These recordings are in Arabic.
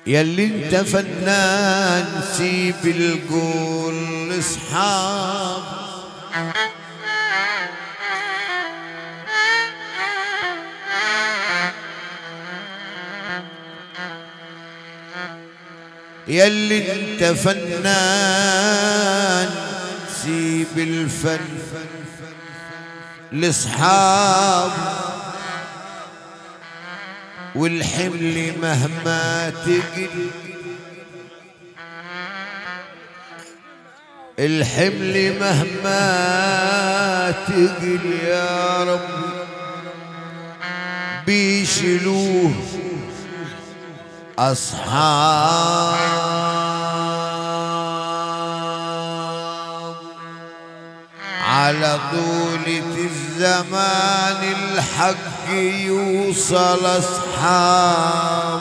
ياللي انت فنان سيب القول لاصحاب ياللي انت فنان سيب الفن لاصحاب والحمل مهما تقل الحمل مهما تقل يا رب بيشيلوه أصحاب على طولة الزمان الحق يوصل أصحاب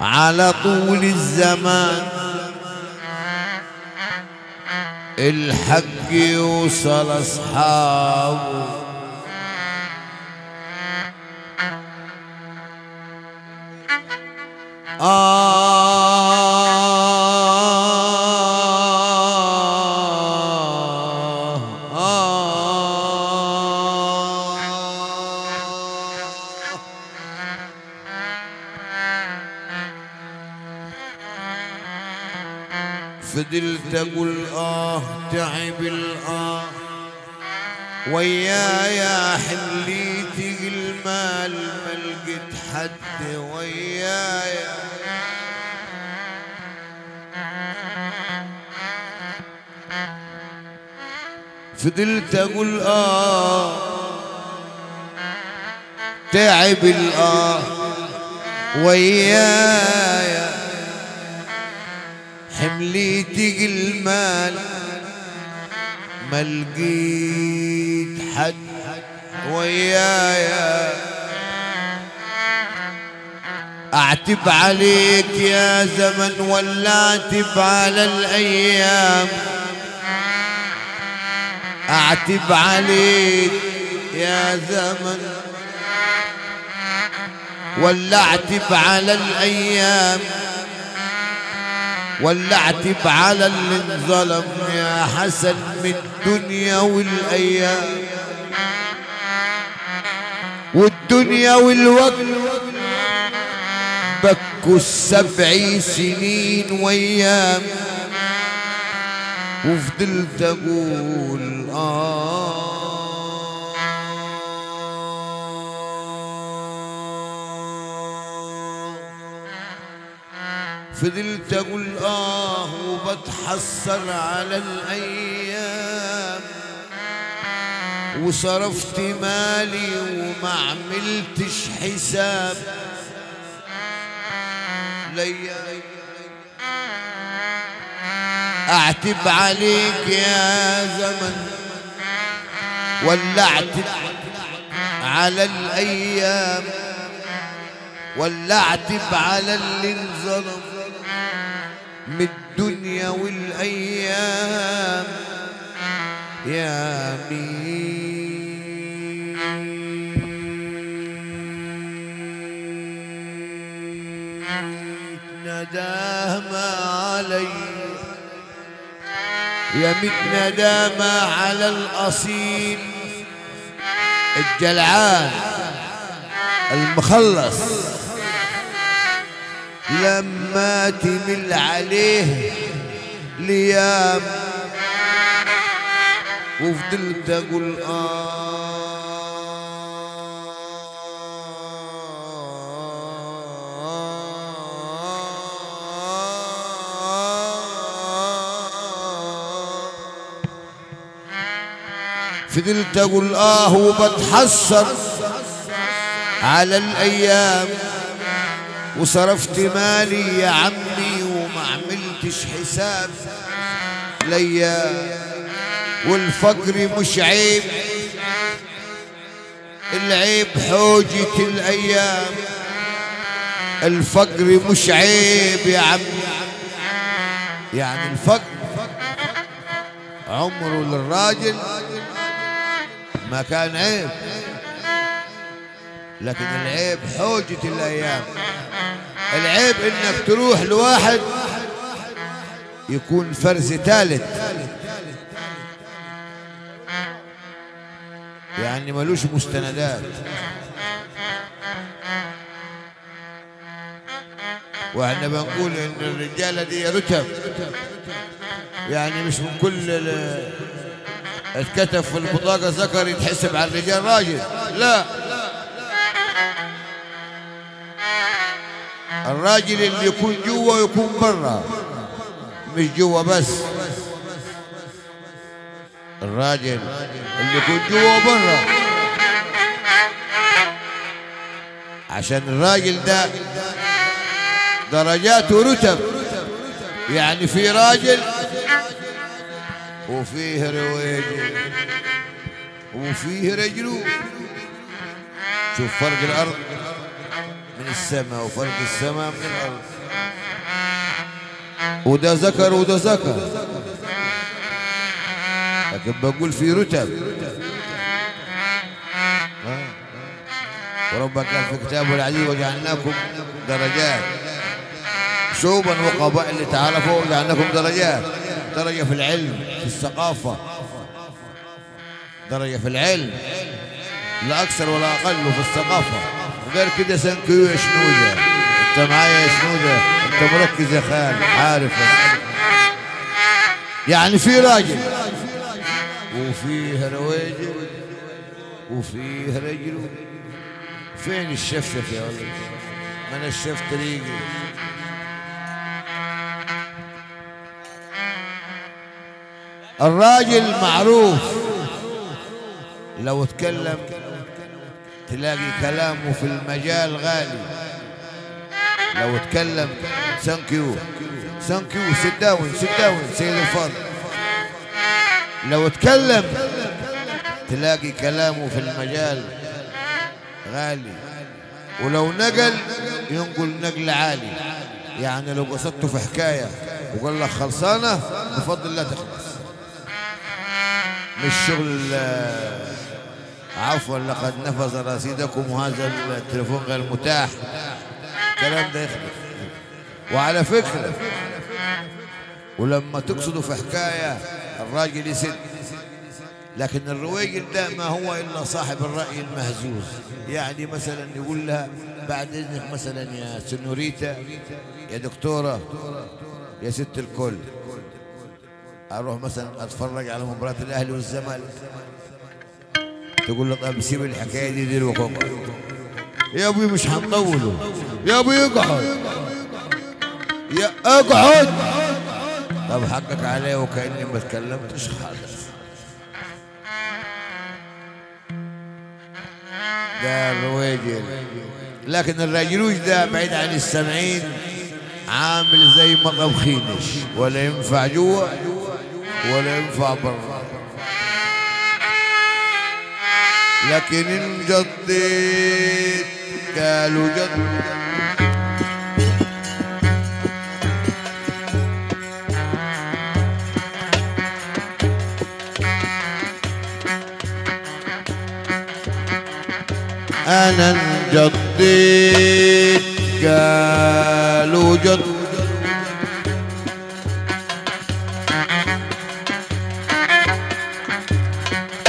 على طول الزمان الحق يوصل أصحابه فضلت اقول تعب ويايا حليتي المال ما لقيت حد ويايا فضلت اقول تعب ويايا حمليتي المال ما لقيت حد ويايا اعتب عليك يا زمن ولا اعتب على الايام اعتب عليك يا زمن ولا اعتب على الايام ولا اعتب على اللي انظلم يا حسن من الدنيا والايام والدنيا والوقت بكوا 7 سنين وايام وفضلت اقول فضلت اقول وبتحسر على الايام وصرفت مالي وما عملتش حساب ليا اعتب عليك يا زمن ولا اعتب على الايام ولا اعتب على اللي انظلم من الدنيا والايام يا مين ندامة علي يا ميت ندامة على الأصيل الجلعان المخلص لما تمل عليه ليام وفضلت اقول فضلت اقول وبتحسر على الايام وصرفت مالي يا عمي وما عملتش حساب ليا والفقر مش عيب العيب حوجة الايام الفقر مش عيب يا عمي يعني الفقر عمره للراجل ما كان عيب لكن العيب حوجة الايام العيب انك تروح لواحد يكون فرز ثالث يعني ملوش مستندات واحنا بنقول ان الرجاله دي رتب يعني مش من كل اتكتب في البطاقه ذكر يتحسب على الرجال راجل لا الراجل اللي يكون جوا يكون برا مش جوا بس الراجل اللي يكون جوا وبرا عشان الراجل ده درجات ورتب يعني في راجل وفيه رويجل وفيه رجل شوف فرق الارض من السماء وفرق السماء من الارض وده ذكر وده ذكر لكن بقول في رتب وربك قال في كتابه العزيز وجعلناكم درجات شعوبا وقبائل لتعارفوا وجعلناكم درجات درجة في العلم في الثقافة درجة في العلم لا أكثر ولا أقل في الثقافة غير كده سنكيو يا شنودة أنت معايا يا شنودة أنت مركز يا خال عارف يعني في راجل وفيه رويجل وفيه رجل فين الشفشف يا ولد ما أنا الشفت ريقي الراجل معروف لو اتكلم تلاقي كلامه في المجال غالي لو اتكلم ثانكيو ثانكيو سيت داون سيد الفضل لو اتكلم تلاقي كلامه في المجال غالي ولو نقل ينقل نقل عالي يعني لو قصدته في حكاية وقال لك خلصانة بفضل الله تخلص مش شغل عفوا لقد نفذ رصيدكم وهذا التليفون غير متاح الكلام ده يختلف وعلى فكرة ولما تقصدوا في حكاية الراجل يسد لكن الرويجل ده ما هو إلا صاحب الرأي المهزوز يعني مثلا يقول لها بعد إذنك مثلا يا سنوريتا يا دكتورة يا ست الكل أروح مثلا أتفرج على مباراة الأهلي والزمالك تقول له طيب سيب الحكاية دي الوقوقة يا أبوي مش هنطوله يا أبوي اقعد يا اقعد طب حقك عليه وكأني ما تكلمتش خالص ده الرويجل لكن الراجلوش ده بعيد عن السامعين عامل زي مطب خينش ولا ينفع جوا ولا ينفع برا لكن إن جديت قالوا جد أنا انجديت قالوا جد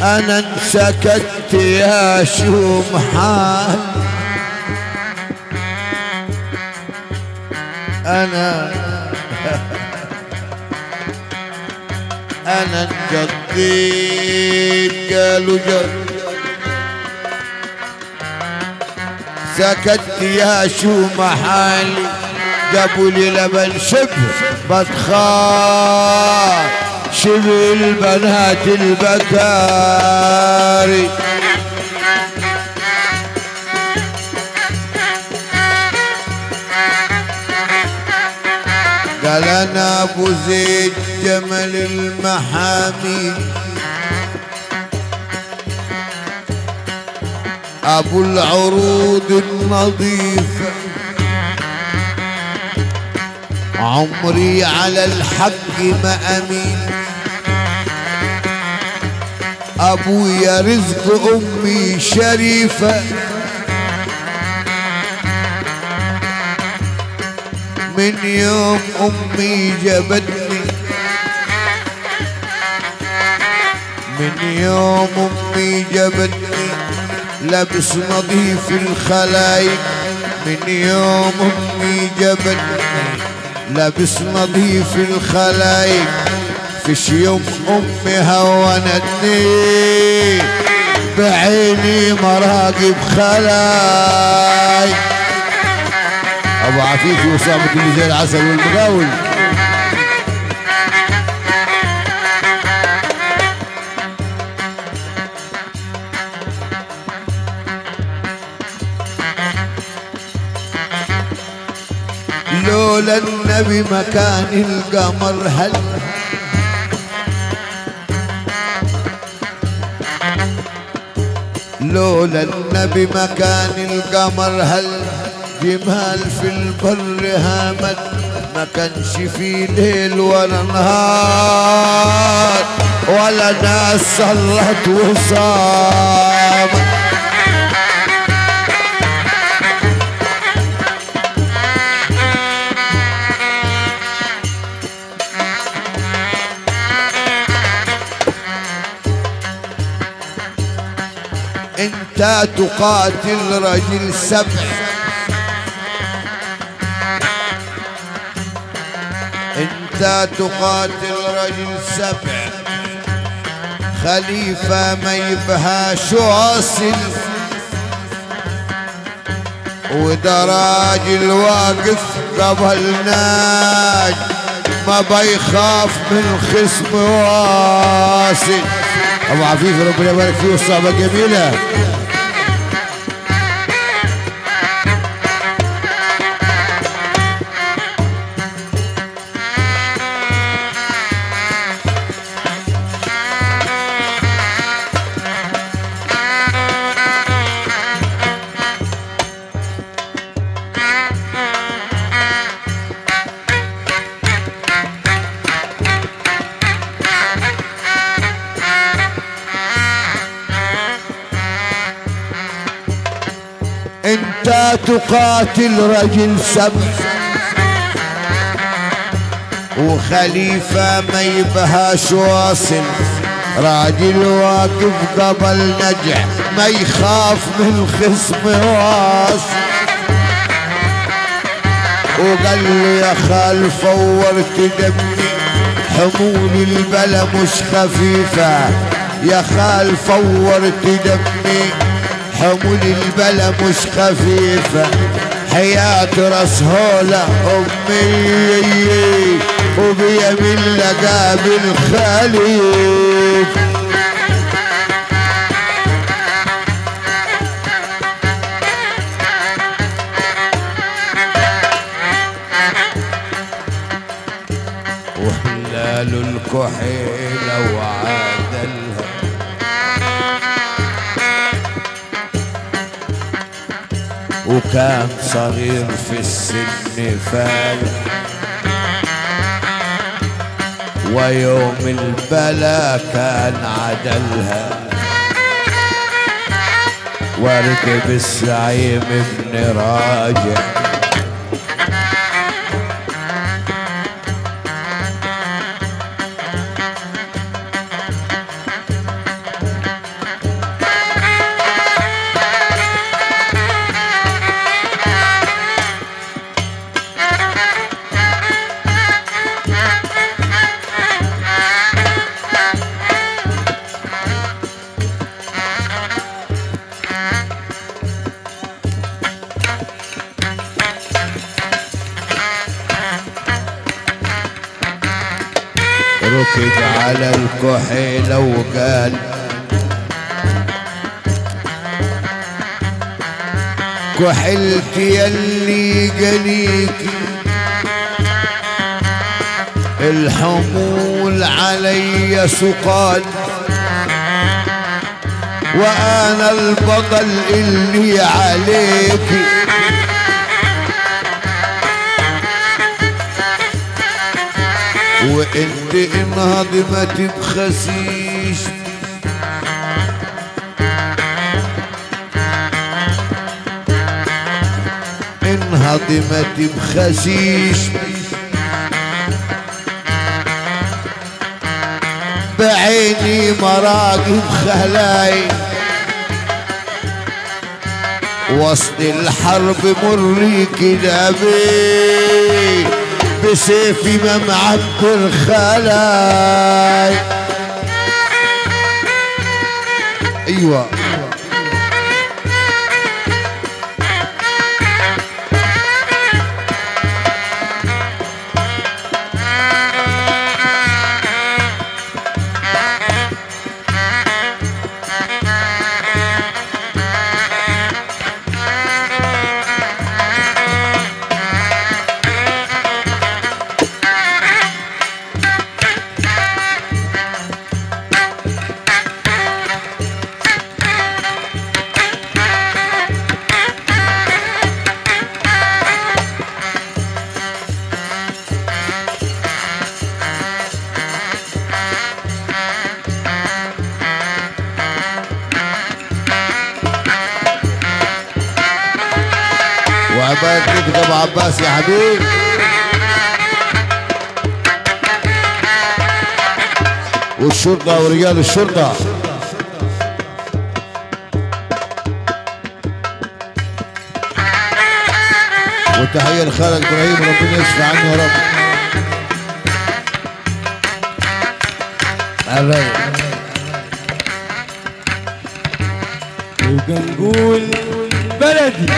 أنا انسكت يا شو محال أنا انجضيت قالوا جد سكت يا شو محالي جابوا لي لبن شبه بتخاف شبه البنات البكاري قال انا ابو زيد جمل المحامي ابو العروض النظيفة عمري على الحق ما امين ابويا رزق امي شريفة من يوم امي جابتني من يوم امي جابتني لبس نظيف الخلايق من يوم امي جابتني لبس نظيف الخلايق فيش يوم امي هونتني بعيني مراقب خلايق ابو عفيفي وصابت اللي زي العسل والمقاول لولا النبي مكان القمر هل لولا النبي مكان القمر هل جمال في البر هامت ما كانش في ليل ولا نهار ولا ناس صلت وصامت انت تقاتل رجل سبع انت تقاتل رجل سبع خليفة ما يبهاش واصل وده راجل واقف قبل ناج ما بيخاف من خصم واصل ابو عفيف ربنا يبارك فيه والصعبة جميلة انت تقاتل رجل سبع وخليفة ما يبهاش واصل راجل واقف قبل نجع ما يخاف من خصم واصل وقال له يا خال فورت دمي حمول البلا مش خفيفة يا خال فورت دمي حمول البلا مش خفيفة حياة راس هولة أمي وبيمين لقابل خليف وهلال الكحيلة وعادلها وكان صغير في السن فال ويوم البلا كان عدلها وركب الزعيم ابن راجع ركب على الكحيلة وقال كحلتي يلي جليكي الحمول علي سقال وانا البطل اللي عليكي وانت انهضمت بخسيش انهضمت بخسيش بعيني مراقب خلاي وسط الحرب مري كده بسيفي ما معبر خلاي. ايوه وعباد ليك ابو عباس يا حبيبي. والشرطة ورجال الشرطة وتحية لخالد ابراهيم ربنا يشفي عنه يا رب. وبنقول بلدي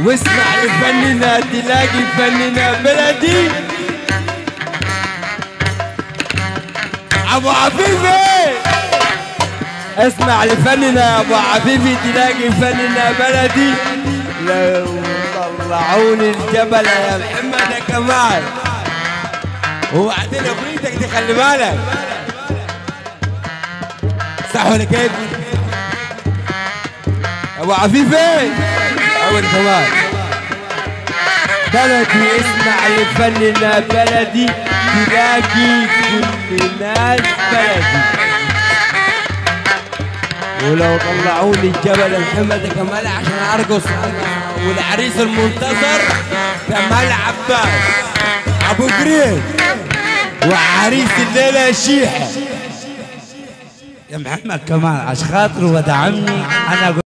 واسمع لفننا تلاقي فننا بلدي ابو عفيفي. اسمع لفننا ابو عفيفي تلاقي فننا بلدي. لو طلعوني الجبل يا محمد يا كمال. وبعدين اغنيتك دي خلي بالك صح ولا كيف؟ ابو عفيفي اول كمان بلدي. اسمع لفننا بلدي تلاقي كل الناس بلدي. ولو طلعوني الجبل محمد كمال عشان ارقص والعريس المنتصر كمال عباس ابو قريب وعريس الليله شيحه يا محمد كمال عشان خاطره ودعمني انا.